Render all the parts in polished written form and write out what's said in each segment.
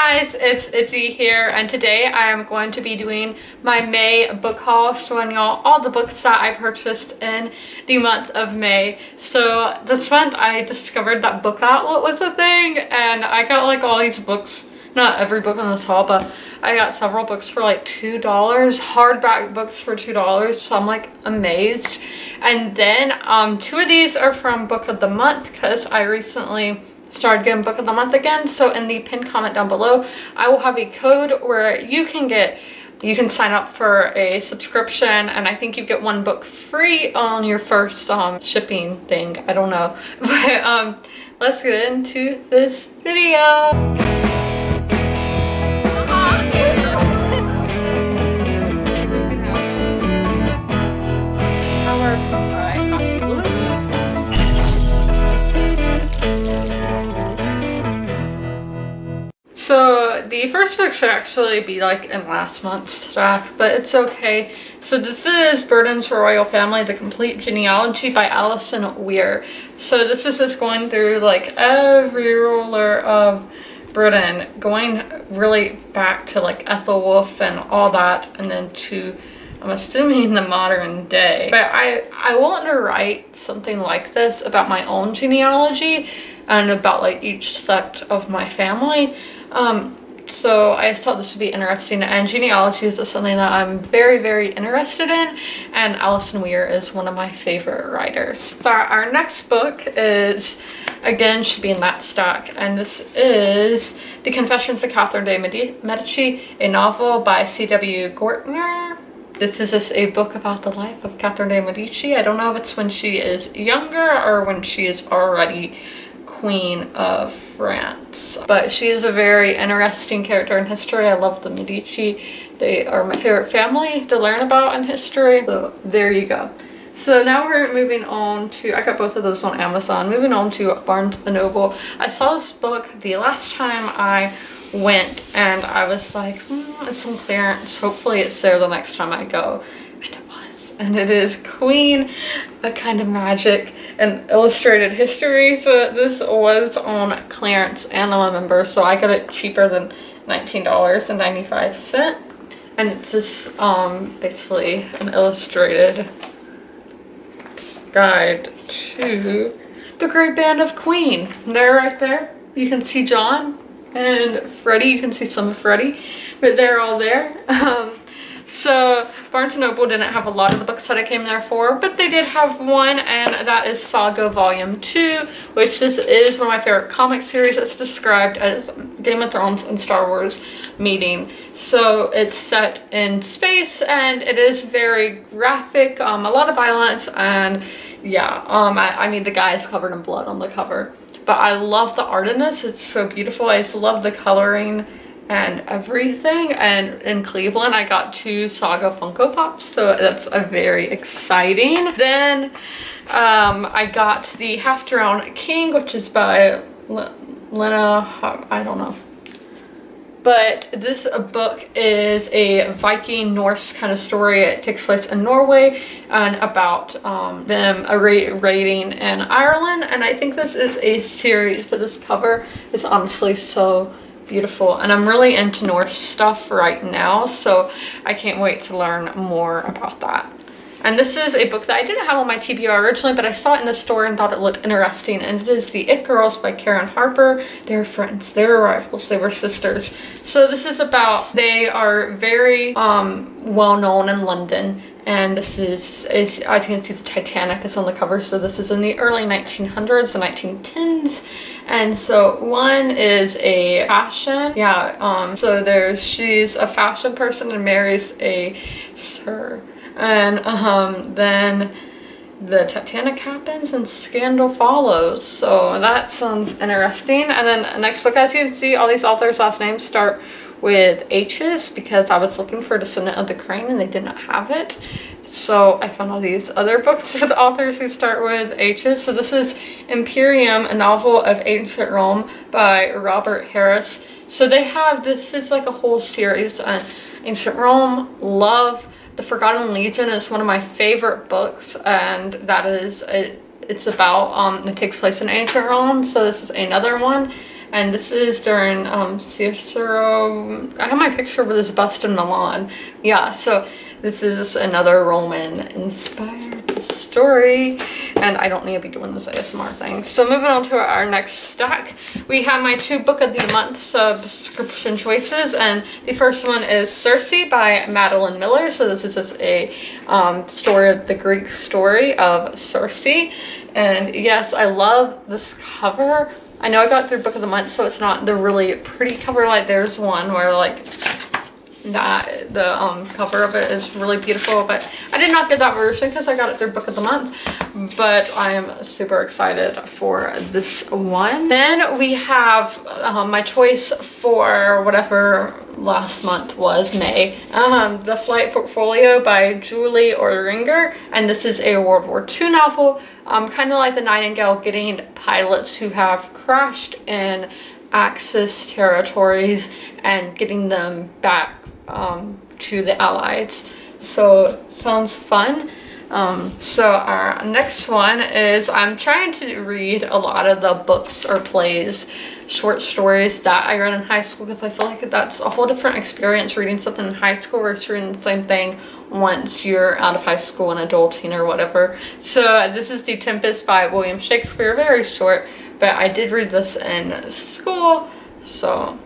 guys, it's Izzy here, and today I am going to be doing my May book haul, showing y'all all the books that I purchased in the month of May. So this month I discovered that Book Outlet was a thing, and I got like all these books, not every book in this haul, but I got several books for like $2, hardback books for $2, so I'm like amazed. And then two of these are from Book of the Month because I recently started getting Book of the Month again. So in the pinned comment down below, I will have a code where you can sign up for a subscription, and I think you get one book free on your first shipping thing. I don't know, but let's get into this video. So the first book should actually be like in last month's stack, but it's okay. So this is Burton's Royal Family, The Complete Genealogy by Alison Weir. So this is just going through like every ruler of Britain, going really back to like Ethelwulf and all that, and then to, I'm assuming, the modern day. But I want to write something like this about my own genealogy and about like each sect of my family. So I just thought this would be interesting, and genealogy is something that I'm very interested in, and Alison Weir is one of my favorite writers. So our next book is, again, should be in that stack, and this is The Confessions of Catherine de Medici, a novel by C.W. Gortner. This is just a book about the life of Catherine de Medici. I don't know if it's when she is younger or when she is already Queen of France, but she is a very interesting character in history. I love the Medici. They are my favorite family to learn about in history. So there you go. So now we're moving on to, I got both of those on Amazon, moving on to Barnes & Noble. I saw this book the last time I went, and I was like, it's on clearance. Hopefully it's there the next time I go. And it was. And it is Queen, A Kind of Magic, an Illustrated History. So this was on clearance, and I'm a member, so I got it cheaper than $19.95. And it's just basically an illustrated guide to the Great Band of Queen. They're right there. You can see John and Freddie. You can see some of Freddie, but they're all there. So Barnes & Noble didn't have a lot of the books that I came there for, but they did have one, and that is Saga Volume 2, which this is one of my favorite comic series. It's described as Game of Thrones and Star Wars meeting. So it's set in space, and it is very graphic, a lot of violence, and yeah, I mean, the guy is covered in blood on the cover. But I love the art in this. It's so beautiful. I just love the coloring and everything. And in Cleveland I got 2 Saga Funko Pops, so that's a very exciting. Then I got the Half-Drowned King, which is by Lena, I don't know. But this book is a Viking Norse kind of story. It takes place in Norway and about them raiding in Ireland. And I think this is a series, but this cover is honestly so beautiful, and I'm really into Norse stuff right now, so I can't wait to learn more about that. And this is a book that I didn't have on my TBR originally, but I saw it in the store and thought it looked interesting, and it is The It Girls by Karen Harper. They're friends, they're rivals, they were sisters. So this is about, they are very well known in London, and this is as you can see, the Titanic is on the cover, so this is in the early 1900s, the 1910s. And so one is a fashion, so she's a fashion person and marries a sir. And then the Titanic happens and scandal follows. So that sounds interesting. And then the next book, as you can see, all these authors' last names start with H's because I was looking for Descendant of the Crane and they did not have it. So I found all these other books with authors who start with H's. So this is Imperium, a novel of ancient Rome by Robert Harris. So they have, this is like a whole series on ancient Rome. Love The Forgotten Legion is one of my favorite books, and that is, it's about, it takes place in ancient Rome, so this is another one. and this is during Cicero. I have my picture with his bust in Milan. Yeah, so this is another Roman inspired story, and I don't need to be doing this ASMR thing. So moving on to our next stack, we have my 2 book of the month subscription choices, and the first one is Circe by Madeline Miller. So this is just a story, the Greek story of Circe, and yes, I love this cover. I know I got through book of the month, so it's not the really pretty cover. Like there's one where like that the cover of it is really beautiful, but I did not get that version because I got it through book of the month. But I am super excited for this one. Then we have my choice for whatever last month was, May, The Flight Portfolio by Julie Orringer, and this is a World War II novel, kind of like the Nightingale, getting pilots who have crashed in Axis territories and getting them back to the Allies. So sounds fun. So our next one is, I'm trying to read a lot of the books or plays, short stories that I read in high school, because I feel like that's a whole different experience reading something in high school versus reading the same thing once you're out of high school and adulting or whatever. So this is The Tempest by William Shakespeare, very short, but I did read this in school, so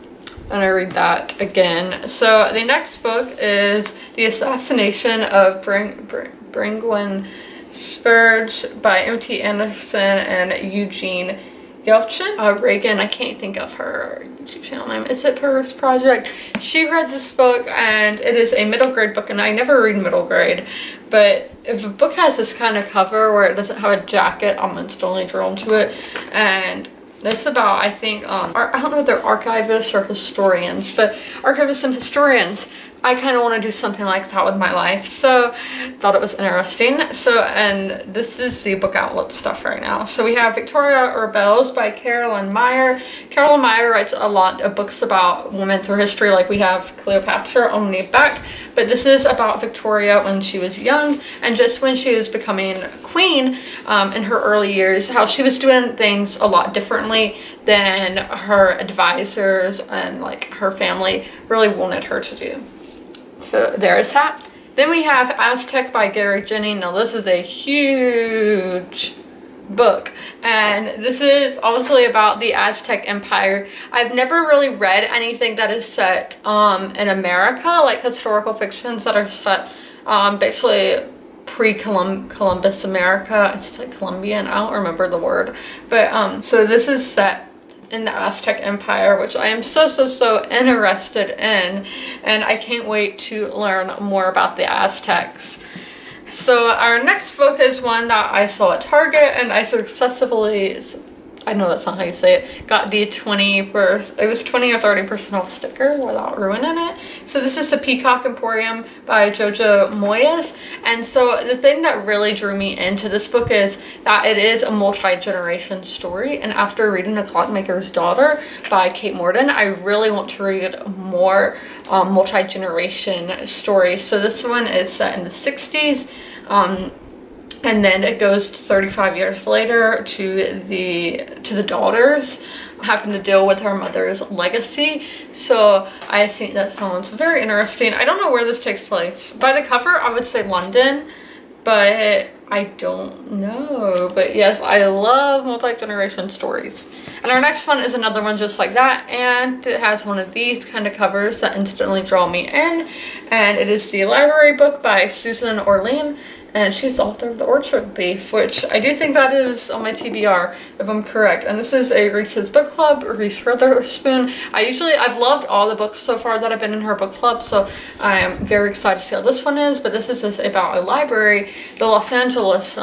I'm gonna read that again. So the next book is The Assassination of Brangwyn Spurge by M.T. Anderson and Eugene Yelchin. Reagan, I can't think of her YouTube channel name. Is it Paris Project? She read this book, and it is a middle grade book, and I never read middle grade, but if a book has this kind of cover where it doesn't have a jacket, I'm instantly drawn to it. And it's about, I think, I don't know if they're archivists or historians, but archivists and historians, I kind of want to do something like that with my life, so thought it was interesting. So, and this is the book outlet stuff right now. So we have Victoria Rebels by Carolyn Meyer. Carolyn Meyer writes a lot of books about women through history, like we have Cleopatra on the back, but this is about Victoria when she was young, and just when she was becoming queen in her early years, how she was doing things a lot differently than her advisors and like her family really wanted her to do. So there is that. Then we have Aztec by Gary Jennings. Now this is a huge book, and this is obviously about the Aztec Empire. I've never really read anything that is set in America, like historical fictions that are set basically pre-Columbus America. It's like Columbian, I don't remember the word, but so this is set in the Aztec Empire, which I am so interested in, and I can't wait to learn more about the Aztecs. So our next book is one that I saw at Target, and I successfully, I know that's not how you say it, got the 20 or 30% off sticker without ruining it. So this is The Peacock Emporium by Jojo Moyes. And so the thing that really drew me into this book is that it is a multi-generation story. And after reading The Clockmaker's Daughter by Kate Morton, I really want to read more multi-generation stories. So this one is set in the 60s. And then it goes 35 years later to the daughters having to deal with her mother's legacy. So I think that sounds very interesting. I don't know where this takes place. By the cover, I would say London, but I don't know. But yes, I love multi-generation stories. And our next one is another one just like that, and it has one of these kind of covers that instantly draw me in, and it is The Library Book by Susan Orlean. And she's the author of The Orchard Thief, which I do think that is on my TBR, if I'm correct. And this is a Reese's Book Club, Reese Witherspoon. I've loved all the books so far that have been in her book club, so I am very excited to see how this one is. But this is just about a library, the Los Angeles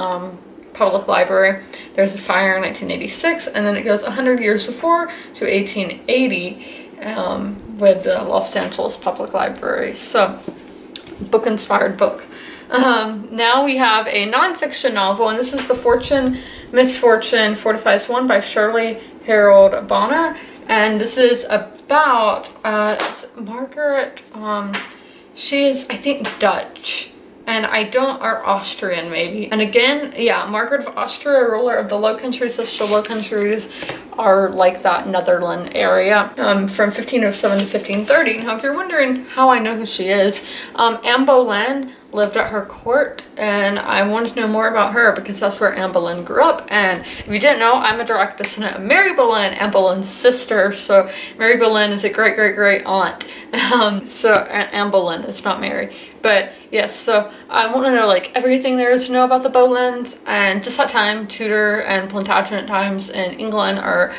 Public Library. There's a fire in 1986, and then it goes 100 years before to 1880 with the Los Angeles Public Library. So, book-inspired book. Now we have a nonfiction novel, and this is The Fortune, Misfortune Fortifies One by Shirley Harold Bonner. And this is about, it's Margaret, she is, I think, Dutch. And or Austrian maybe. And again, yeah, Margaret of Austria, ruler of the Low Countries, the Low Countries are like that Netherlands area from 1507 to 1530. Now, if you're wondering how I know who she is, Anne Boleyn lived at her court, and I wanted to know more about her because that's where Anne Boleyn grew up. And if you didn't know, I'm a direct descendant of Mary Boleyn, Anne Boleyn's sister. So Mary Boleyn is a great great great aunt. So Anne Boleyn, it's not Mary. But yes, so I want to know like everything there is to know about the Boleyns, and just that time Tudor and Plantagenet times in England are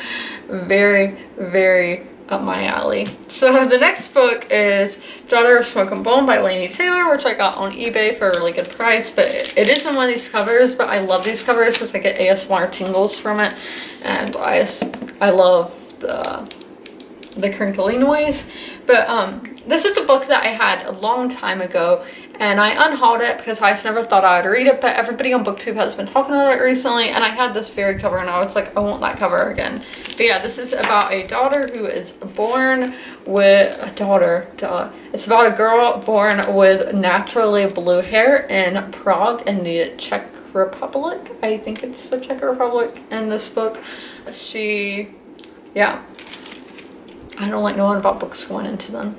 very very up my alley. So the next book is Daughter of Smoke and Bone by Laini Taylor, which I got on eBay for a really good price, but it isn't one of these covers. But I love these covers because I get ASMR tingles from it, and I love the crinkly noise. But this is a book that I had a long time ago, and I unhauled it because I just never thought I would read it, but everybody on BookTube has been talking about it recently, and I had this very cover and I was like, I want that cover again. But yeah, this is about a daughter who is born with it's about a girl born with naturally blue hair in Prague in the Czech Republic. I think it's the Czech Republic in this book. Yeah, I don't like knowing about books going into them.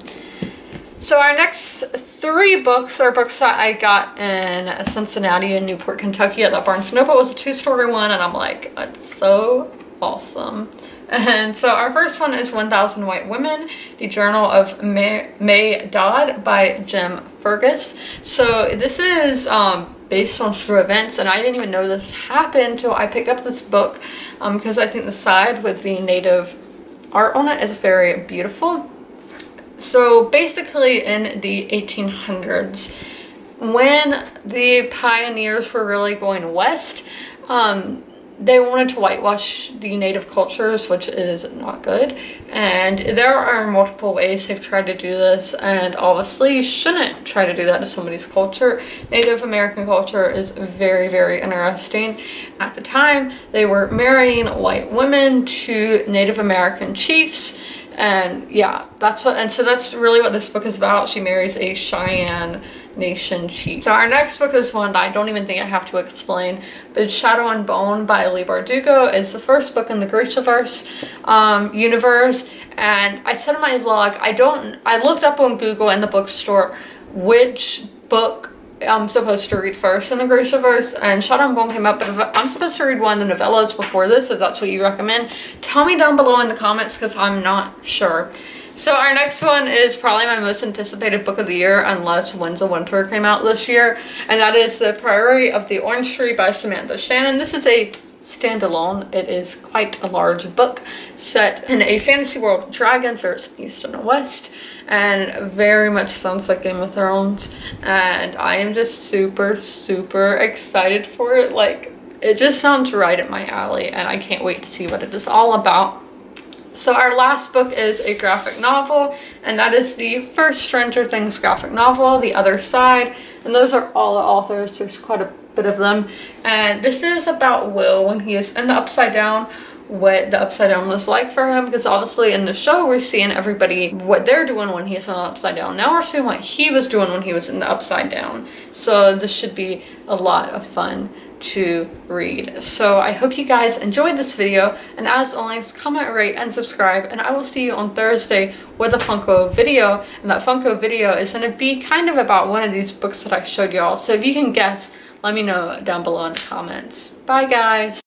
So our next 3 books are books that I got in Cincinnati and Newport, Kentucky at that Barnes & Noble. It was a 2-story one, and I'm like, it's so awesome. And so our first one is 1000 White Women, the Journal of May Dodd by Jim Fergus. So this is based on true events, and I didn't even know this happened until I picked up this book because I think the side with the native art on it is very beautiful. So basically in the 1800s, when the pioneers were really going west, they wanted to whitewash the native cultures, which is not good. And there are multiple ways they've tried to do this, and obviously you shouldn't try to do that to somebody's culture. Native American culture is very, very interesting. At the time, they were marrying white women to Native American chiefs. And yeah, so that's really what this book is about. She marries a Cheyenne Nation chief. So our next book is one that I don't even think I have to explain, but Shadow and Bone by Leigh Bardugo is the first book in the Grishaverse universe. And I said in my vlog, I looked up on Google in the bookstore which book I'm supposed to read first in the Grishaverse, and Shadow and Bone came up, but if I'm supposed to read one of the novellas before this, if that's what you recommend, tell me down below in the comments because I'm not sure. So our next one is probably my most anticipated book of the year, unless Winds of Winter came out this year, and that is The Priory of the Orange Tree by Samantha Shannon. This is a standalone. It is quite a large book set in a fantasy world with dragons. There's an east and a west, and very much sounds like Game of Thrones, and I am just super super excited for it. Like, it just sounds right at my alley, and I can't wait to see what it is all about. So our last book is a graphic novel, and that is the first Stranger Things graphic novel, The Other Side, and those are all the authors. There's quite a bit of them, and this is about Will when he is in the Upside Down, what the Upside Down was like for him, because obviously in the show we're seeing everybody what they're doing when he's in the Upside Down. Now we're seeing what he was doing when he was in the Upside Down, so this should be a lot of fun to read. So I hope you guys enjoyed this video, and as always, comment, rate, and subscribe, and I will see you on Thursday with a Funko video, and that Funko video is going to be kind of about one of these books that I showed y'all. So if you can guess, let me know down below in the comments. Bye guys!